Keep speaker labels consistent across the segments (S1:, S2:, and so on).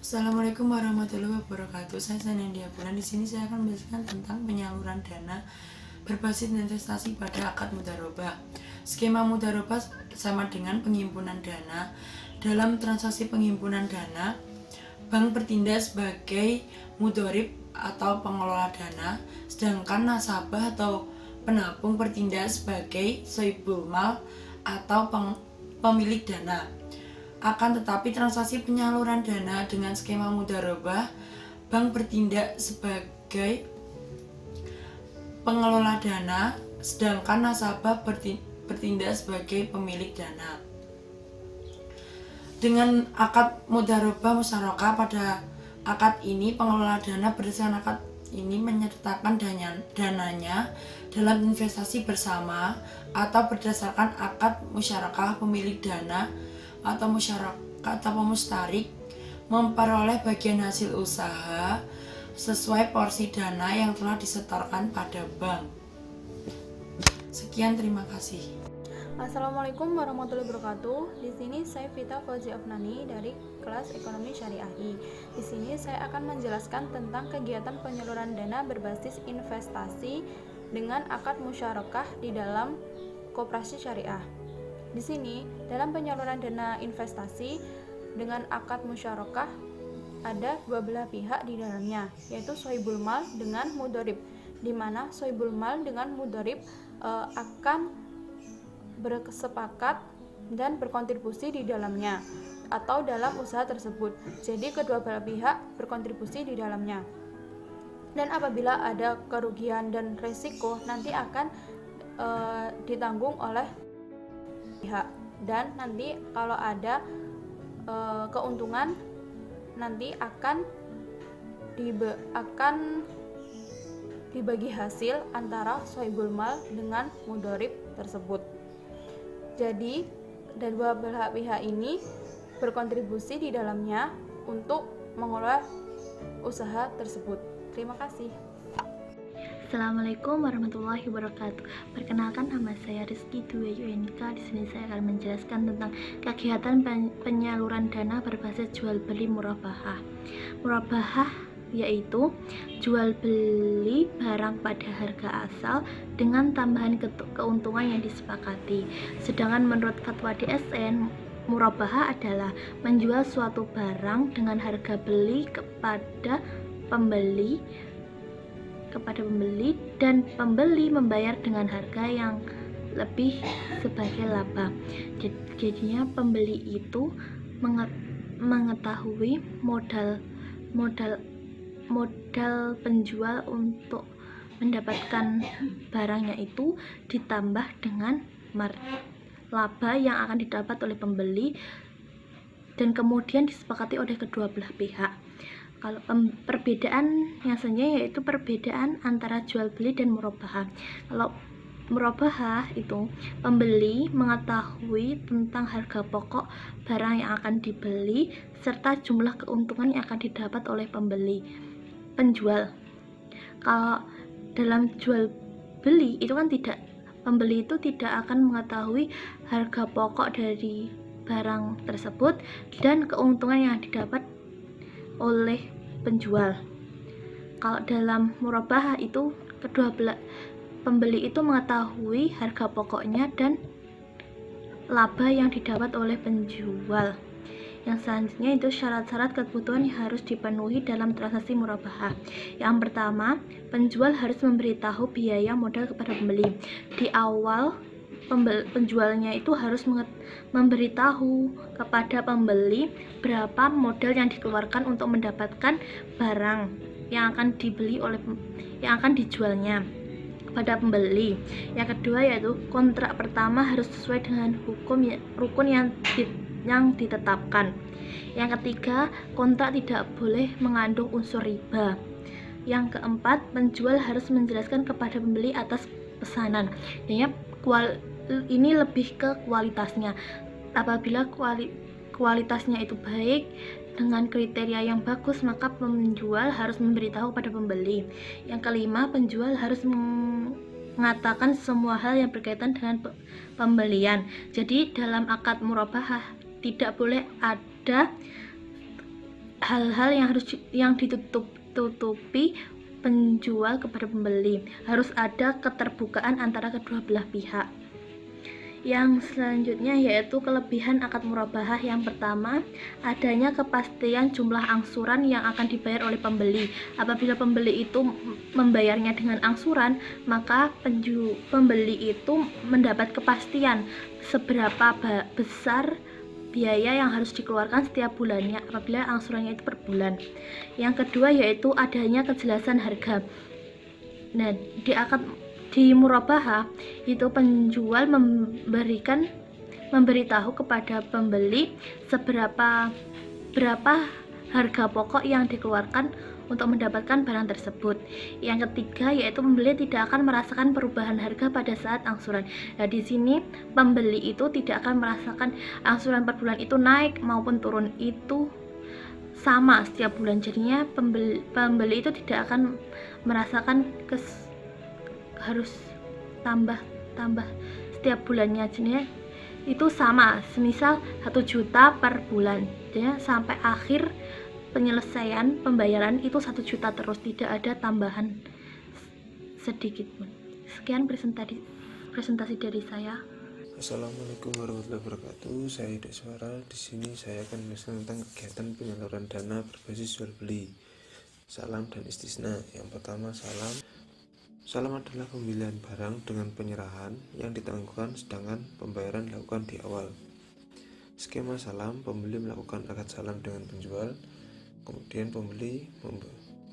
S1: Assalamualaikum warahmatullahi wabarakatuh. Saya Sanendia Bulan. Di sini saya akan menjelaskan tentang penyaluran dana berbasis investasi pada akad mudharabah. Skema mudharabah sama dengan penghimpunan dana. Dalam transaksi penghimpunan dana, bank bertindak sebagai mudharib atau pengelola dana, sedangkan nasabah atau penabung bertindak sebagai sohibul mal atau pemilik dana. Akan tetapi transaksi penyaluran dana dengan skema mudharabah, bank bertindak sebagai pengelola dana, sedangkan nasabah bertindak sebagai pemilik dana. Dengan akad mudharabah musyarakah, pada akad ini pengelola dana berdasarkan akad ini menyertakan dananya dalam investasi bersama atau berdasarkan akad musyarakah pemilik dana atau masyarakat atau mustarik memperoleh bagian hasil usaha sesuai porsi dana yang telah disetorkan pada bank. Sekian, terima kasih.
S2: Assalamualaikum warahmatullahi wabarakatuh. Di sini saya Vita Fauzi Afnani dari kelas Ekonomi Syariah I. Di sini saya akan menjelaskan tentang kegiatan penyaluran dana berbasis investasi dengan akad musyarakah di dalam koperasi syariah. Di sini, dalam penyaluran dana investasi dengan akad musyarakah ada dua belah pihak di dalamnya, yaitu sohibul mal dengan mudharib, di mana sohibul mal dengan mudharib akan bersepakat dan berkontribusi di dalamnya atau dalam usaha tersebut. Jadi kedua belah pihak berkontribusi di dalamnya. Dan apabila ada kerugian dan resiko, nanti akan ditanggung oleh pihak, dan nanti kalau ada keuntungan nanti akan dibagi hasil antara sohibul mal dengan mudharib tersebut. Jadi dua belah pihak ini berkontribusi di dalamnya untuk mengelola usaha tersebut. Terima kasih.
S3: Assalamualaikum warahmatullahi wabarakatuh. Perkenalkan, nama saya Rizky Dwi Yuenika. Di sini saya akan menjelaskan tentang kegiatan penyaluran dana berbasis jual beli murabahah. Murabahah yaitu jual beli barang pada harga asal dengan tambahan keuntungan yang disepakati. Sedangkan menurut Fatwa DSN, murabahah adalah menjual suatu barang dengan harga beli kepada pembeli dan pembeli membayar dengan harga yang lebih sebagai laba. Jadinya pembeli itu mengetahui modal penjual untuk mendapatkan barangnya itu ditambah dengan laba yang akan didapat oleh pembeli dan kemudian disepakati oleh kedua belah pihak. Kalau perbedaan yang sebenarnya yaitu perbedaan antara jual beli dan murabahah. Kalau murabahah itu pembeli mengetahui tentang harga pokok barang yang akan dibeli serta jumlah keuntungan yang akan didapat oleh penjual. Kalau dalam jual beli itu kan pembeli itu tidak akan mengetahui harga pokok dari barang tersebut dan keuntungan yang didapat oleh penjual. Kalau dalam murabahah itu kedua belah pembeli itu mengetahui harga pokoknya dan laba yang didapat oleh penjual. Yang selanjutnya itu syarat-syarat kebutuhan yang harus dipenuhi dalam transaksi murabahah. Yang pertama, penjual harus memberitahu biaya modal kepada pembeli. Di awal penjualnya itu harus memberitahu kepada pembeli berapa modal yang dikeluarkan untuk mendapatkan barang yang akan dijualnya pada pembeli. Yang kedua yaitu kontrak pertama harus sesuai dengan rukun yang ditetapkan. Yang ketiga, kontrak tidak boleh mengandung unsur riba. Yang keempat, penjual harus menjelaskan kepada pembeli atas pesanan. Ini lebih ke kualitasnya. Apabila kualitasnya itu baik dengan kriteria yang bagus, maka penjual harus memberitahu pada pembeli. Yang kelima, penjual harus mengatakan semua hal yang berkaitan dengan pembelian. Jadi dalam akad murabahah tidak boleh ada hal-hal yang ditutupi penjual kepada pembeli. Harus ada keterbukaan antara kedua belah pihak. Yang selanjutnya yaitu kelebihan akad murabahah. Yang pertama, adanya kepastian jumlah angsuran yang akan dibayar oleh pembeli. Apabila pembeli itu membayarnya dengan angsuran, maka pembeli itu mendapat kepastian seberapa besar biaya yang harus dikeluarkan setiap bulannya apabila angsurannya itu per bulan. Yang kedua yaitu adanya kejelasan harga. Nah, di murabahah itu penjual memberitahu kepada pembeli berapa harga pokok yang dikeluarkan untuk mendapatkan barang tersebut. Yang ketiga yaitu pembeli tidak akan merasakan perubahan harga pada saat angsuran. Nah, di sini pembeli itu tidak akan merasakan angsuran per bulan itu naik maupun turun, itu sama setiap bulan. Jadinya pembeli itu tidak akan merasakan harus tambah setiap bulannya. Jadinya itu sama, semisal 1 juta per bulan, jadinya sampai akhir penyelesaian pembayaran itu 1 juta terus, tidak ada tambahan sedikit pun. Sekian presentasi dari saya.
S4: Assalamualaikum warahmatullahi wabarakatuh. Saya Ida Suara. Di sini saya akan menjelaskan tentang kegiatan penyaluran dana berbasis jual beli. Salam dan istisna. Yang pertama, salam adalah pembelian barang dengan penyerahan yang ditangguhkan sedangkan pembayaran dilakukan di awal. Skema salam, pembeli melakukan akad salam dengan penjual, kemudian pembeli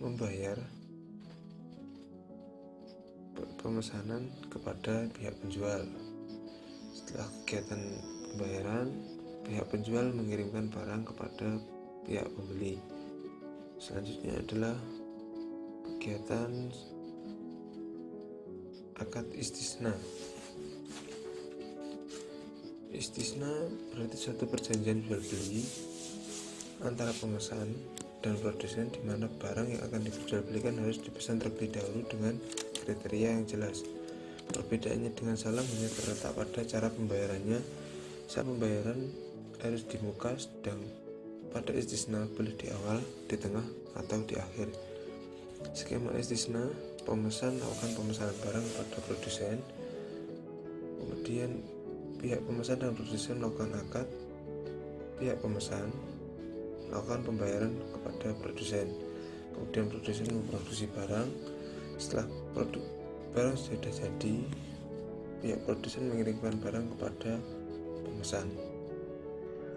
S4: membayar pemesanan kepada pihak penjual. Setelah kegiatan pembayaran, pihak penjual mengirimkan barang kepada pihak pembeli. Selanjutnya adalah kegiatan akad istisna. Istisna berarti suatu perjanjian jual beli antara pemesan dan produsen di mana barang yang akan diperjualbelikan harus dipesan terlebih dahulu dengan kriteria yang jelas. Perbedaannya dengan salam hanya terletak pada cara pembayarannya. Saat pembayaran harus di muka, sedang pada istisna boleh di awal, di tengah, atau di akhir. Skema istisna, pemesan melakukan pemesanan barang kepada produsen, kemudian pihak pemesan dan produsen melakukan akad, pihak pemesan melakukan pembayaran kepada produsen, kemudian produsen memproduksi barang. Setelah barang sudah jadi, pihak produsen mengirimkan barang kepada pemesan.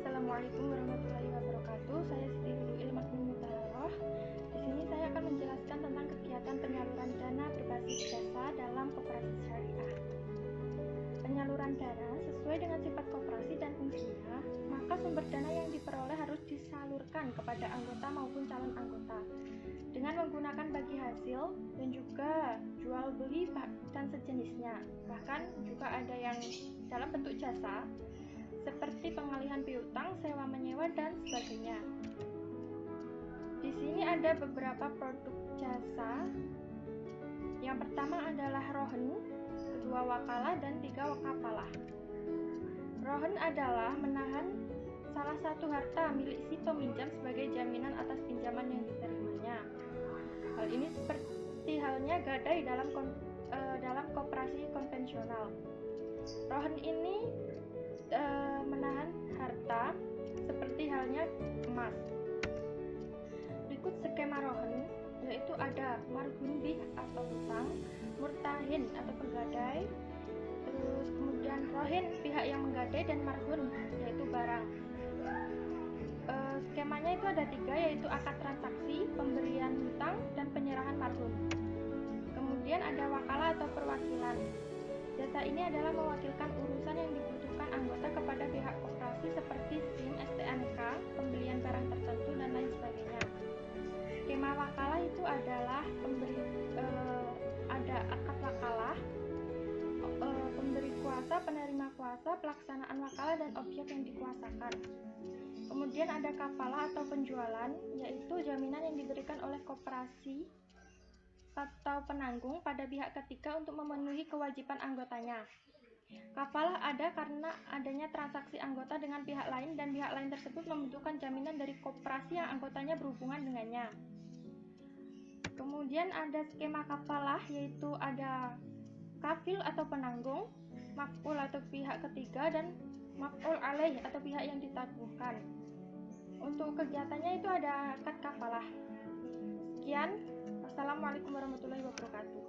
S2: Assalamualaikum warahmatullahi wabarakatuh. Saya Siti Hulu Ilmakni Mutaharoh. Di sini saya akan menjelaskan tentang kegiatan penyaluran dana berbasis jasa dalam koperasi syariah. Penyaluran dana sesuai dengan sifat koperasi dan fungsinya, maka sumber dana yang diperoleh harus disalurkan kepada anggota maupun calon anggota dengan menggunakan bagi hasil dan juga jual beli dan sejenisnya. Bahkan juga ada yang dalam bentuk jasa seperti pengalihan piutang, sewa menyewa, dan sebagainya. Di sini ada beberapa produk jasa. Yang pertama adalah rohen, kedua wakalah, dan 3 wakafalah. Rohen adalah menahan salah satu harta milik si peminjam sebagai jaminan atas pinjaman yang diterimanya. Hal ini seperti halnya gadai dalam koperasi konvensional. Rohen ini menahan harta seperti halnya emas. Berikut skema rohen, yaitu ada marhun bih atau hutang, murtahin atau penggadai, terus kemudian rohin pihak yang menggadai, dan marhun yaitu barang. Skemanya itu ada 3, yaitu akad transaksi, pemberian hutang, dan penyerahan marhun. Kemudian ada wakalah atau perwakilan. Jasa ini adalah mewakilkan urusan yang dibutuhkan anggota kepada pihak koperasi seperti SIM, STNK, pembelian barang tertentu, dan lain sebagainya. Skema wakalah itu adalah ada akad wakalah, pemberi kuasa, penerima kuasa, pelaksanaan wakalah, dan objek yang dikuasakan. Kemudian ada kafalah atau penjualan, yaitu jaminan yang diberikan oleh koperasi atau penanggung pada pihak ketiga untuk memenuhi kewajiban anggotanya.
S5: Kafalah ada karena adanya transaksi anggota dengan pihak lain dan pihak lain tersebut membutuhkan jaminan dari koperasi yang anggotanya berhubungan dengannya. Kemudian ada skema kafalah, yaitu ada kafil atau penanggung, maf'ul atau pihak ketiga, dan maf'ul alaih atau pihak yang ditangguhkan. Untuk kegiatannya itu ada akad kafalah. Sekian, wassalamualaikum warahmatullahi wabarakatuh.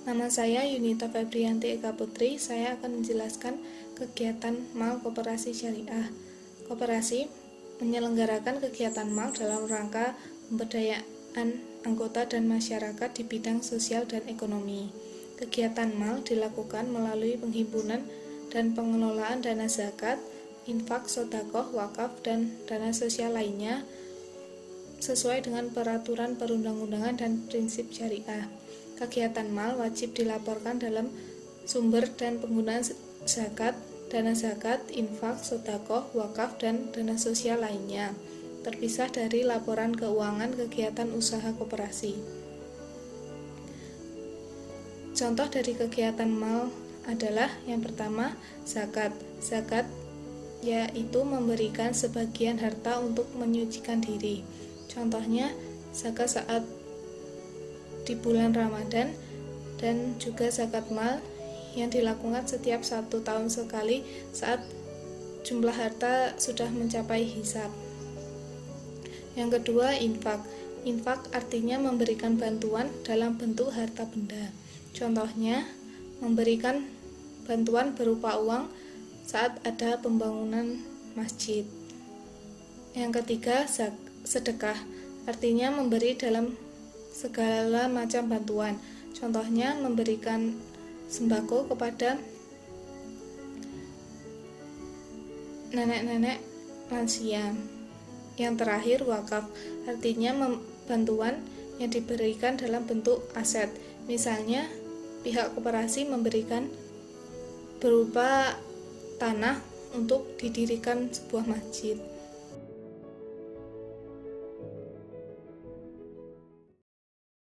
S6: Nama saya Yunita Febrianti Eka Putri. Saya akan menjelaskan kegiatan MAL Koperasi Syariah. Koperasi menyelenggarakan kegiatan MAL dalam rangka pemberdayaan anggota dan masyarakat di bidang sosial dan ekonomi. Kegiatan MAL dilakukan melalui penghimpunan dan pengelolaan dana zakat, infak, sedekah, wakaf, dan dana sosial lainnya sesuai dengan peraturan perundang-undangan dan prinsip syariah. Kegiatan MAL wajib dilaporkan dalam sumber dan penggunaan zakat, dana zakat, infak, sedekah, wakaf, dan dana sosial lainnya, terpisah dari laporan keuangan kegiatan usaha koperasi. Contoh dari kegiatan MAL adalah yang pertama, zakat. Zakat yaitu memberikan sebagian harta untuk menyucikan diri. Contohnya, zakat saat di bulan Ramadan, dan juga zakat mal yang dilakukan setiap 1 tahun sekali saat jumlah harta sudah mencapai hisab. Yang kedua, infak. Infak artinya memberikan bantuan dalam bentuk harta benda. Contohnya, memberikan bantuan berupa uang saat ada pembangunan masjid. Yang ketiga, sedekah. Artinya memberi dalam segala macam bantuan. Contohnya, memberikan sembako kepada nenek-nenek lansia. Yang terakhir, wakaf. Artinya bantuan yang diberikan dalam bentuk aset. Misalnya, pihak koperasi memberikan berupa tanah untuk didirikan sebuah masjid.